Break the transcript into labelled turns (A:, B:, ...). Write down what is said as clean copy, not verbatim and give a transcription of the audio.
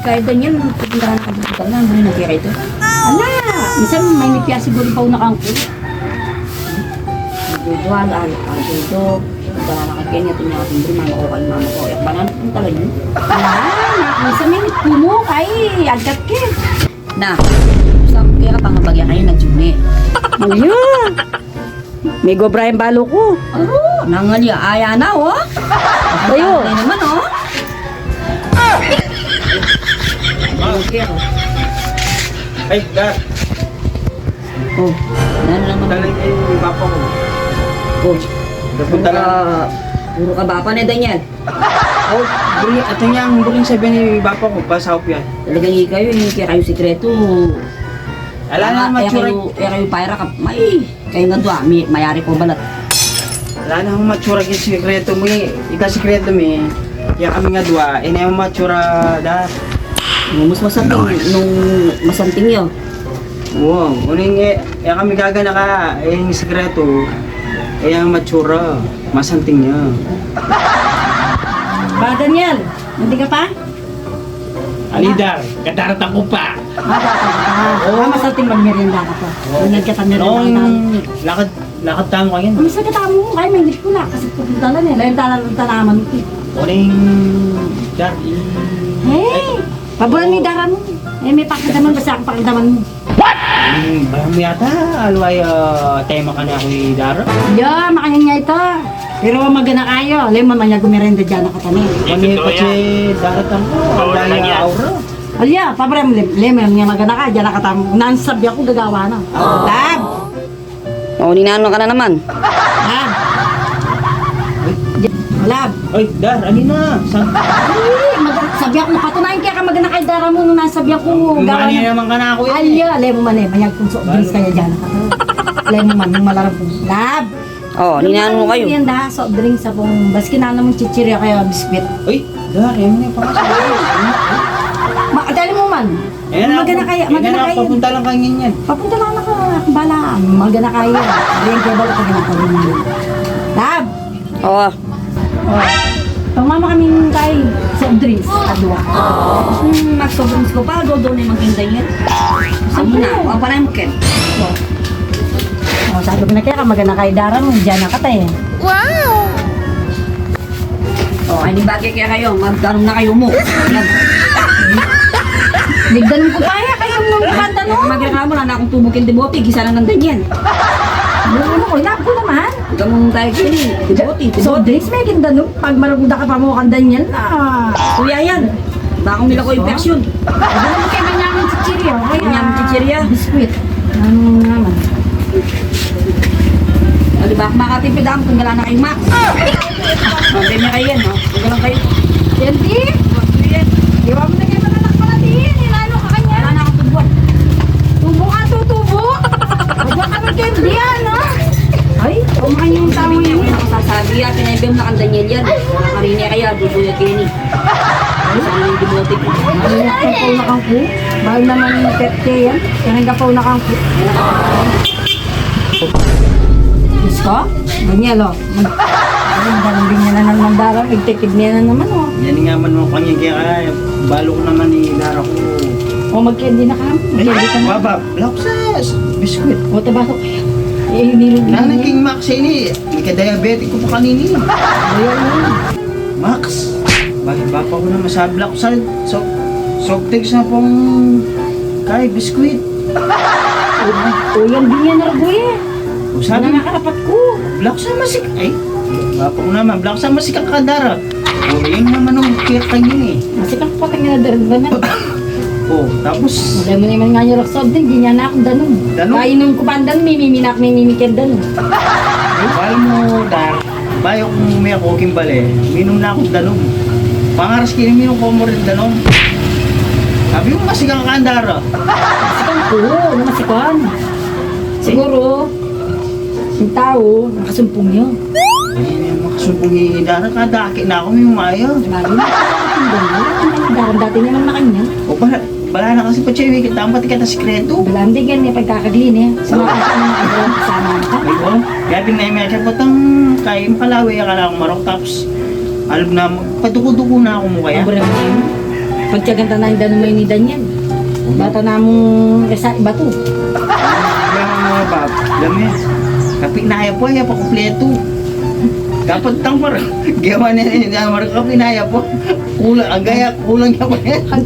A: kahit ganyan, pupuntahan ka dito na, hindi na kira ito. Ala, minsan may nipya siguro pa unakang ko. Nagduduan, dito, wala na kay Kenya, ito niya ating bro, mama ko, mama ko, yak banan, kung talaga yun. Ala, minsan may nippumo, kay, agad ka. Na, sabi kaya ka pang bagya kayo, nag-juni. Ayun. May gobra yung balo ko. Aro, nangalya, aya na, oh. Tayo. Ay naman, oh. Okay ako.
B: Ay, Dad.
A: Oh, ano naman.
B: Talagang yung bapa ko.
A: Oh,
B: Napunta lang.
A: Puro ka bapa na, Daniel.
B: Oh, ito niya ang buling sabihin ni bapa ko, pasahop yan.
A: Talagang kayo, hindi kayo sikreto.
B: Ala na matsura.
A: Kayo paira ka, kayo nga doon, mayari ko balat.
B: Wala na akong matsura yung sikreto mo eh. Ika sikreto mo eh. Kaya kami nga dua, ina yung matsura da.
A: Nung mas masanting, nung masanting yun.
B: Wow, uling eh, kaya kami gagana ka, eh yung sikreto. Eh yung matsura, masanting niya.
A: Ba, Daniel, hindi ka pa?
C: Alidar, kadaratan ko pa.
A: Masanting magmerienda ka pa. Nung nagkatanda na
B: Noong
A: lang.
B: lakad tamo ka yan.
A: Ang isa katama mo, kaya may hindi ko na. Kasi pupunta lang eh. Lain tanaman mo.
B: Uling, Dad,
A: Hey! Pabulan mo yung dara mo. Eh, may pakadaman ba sa pakadaman mo?
B: Bayang mo yata, alway tema ka na ako ni Dara.
A: Yo, makanya nga ito. Pero magana kayo. Alam mo, manya gumerenda dyan nakatanin.
B: Kami pa si Daratan ko, ang dahil aura.
A: Alya, pabrem, lemon nga magana ka. Dyan nakatam. Nansabi ako gagawa na. Lab!
D: Oh, ninano ka na naman.
A: Lab! Lab!
B: Ay, Dar, alin na?
A: Sabi ako, napatunayan kaya ka magana kay dara mo nung nasabi ako gawa
B: Umani
A: na.
B: naman ka na ako yan.
A: Alya, alam mo man eh. Manyag kung so, drinks kaya dyan nakatanin. Alam mo man, yung malarap ko. Lab!
D: Oh, ninano kayo.
A: Yan da, soft drinks sa pong baski na naman chichirya kaya biskwit.
B: Ay, Dar, yan na yung pangasabi.
A: Dali mo man. Magana kaya, magana kaya.
B: Papunta lang kangin yan.
A: Papunta lang ako, bala. Magana kaya. Ayan kaya bala pag ginagawa mo. Lab!
D: Oh,
A: Pangmama kaming kay soft drinks, kadwa.
D: mag-soft drinks ko pa, doon na yung magkinday yan. Amo na, wala pa na yung ken.
A: Sabi ko na kaya ka magana kay Dara mo, dyan na katay.
D: Oh, ay di bagay kaya kayo, magkaroon na kayo mo. Yan.
A: Nigdanon ko kaya kayo nung kanta no?
D: Magreklamo na akong tubugin di bote, gisa lang ng danyan.
A: Ano ko, lab ko naman.
D: Gamong tayo kini, di bote, di
A: Soft
D: bote.
A: drinks may gindanon. Pag maragunda ka pa mo kandan yan na.
D: Kuya yan, bakong nila ko infection.
A: Ano mo kayo manyaman chichirya?
D: Manyaman chichirya?
A: Biskwit. Ano naman?
D: O di ba, makatipid ako kung gala na kayong max. Hindi niya kayo yan, no? Kung galang kayo.
A: Yan di. Iwa mo na kayo mananak pala di. Nilalo ka kanya.
D: Wala na akong tubuan.
A: Tubo ka tutubo. Huwag ka ng candy ano? Ay, kumain yung tao
D: Hindi
A: yun.
D: ako nakasasabi, pinaibim na kang Daniel yan. Nakarinig kaya, dubuya kini. Sana yung dibote ko.
A: Ay, nakapaw na kang ku. Bahal naman yung pepke yan. Kaya nakapaw na kang ku. Diyos ko? Ganyan o. Magdalambing niya na ng mandara. Magtikid niya na naman o.
B: Yan nga man mo kanya, kaya balo ko naman ni Dara ko.
A: O mag-candy na ka. Mag-candy ka na.
B: Baba, lakses, biskuit.
A: O tabasok. Eh, nilog na
B: Nanay
A: niya.
B: King Max ini, may ka-diabetic ko pa kanini.
A: Ayan o.
B: Max, bakit bapa ko na masablak sa soft drinks na pong kay biskuit.
A: O yan din yan nargoy eh.
B: O
A: Sabi
B: sabi
A: na karapat ko.
B: black sa masik, ay, bapa ko naman, black sa masik ang kadara. O yun naman ang kaya kanini.
A: Kasi kang patang na daran na.
B: O, tapos,
A: Alam mo naman nga yung roksod din, di niya na akong danon.
B: Danon?
A: Kainom ko pa ang danon, mimiminak, mimimikin danon.
B: bayo mo, Dar, bayo kung may ako kimbali, minom na akong danom. Pangaras kini minom ko mo rin danom. Sabi mo masigang ka ang Dara.
A: Sikon ko, namasikon. Siguro, yung tao, nakasumpong yun.
B: Ay, makasumpong ni Dara, kadaki na ako may umayo.
A: Lalo na ang danon. Daran dati naman na kanya.
B: O bala na kasi pa siya, wikit dapat ka na sikreto.
A: Balandi gan niya pagkakadlin eh. Sumakas ka naman ang kasama ka.
B: Ay ko, kaya pinay-may siya patang kaya makalawi, akala akong marok, tapos alam na, patuko-tuko na ako mo kaya.
A: Sobrang yun. Pagtiyaganta na yung danon may ni Daniel. Bata na mong isa, iba to.
B: Kaya mga bab, dami. Kapinaya po, ya pa kompleto. Dapat tang mar. Gawa na yun, mar kapinaya po. Kulang, ang gaya, kulang niya pa yan.
A: Ang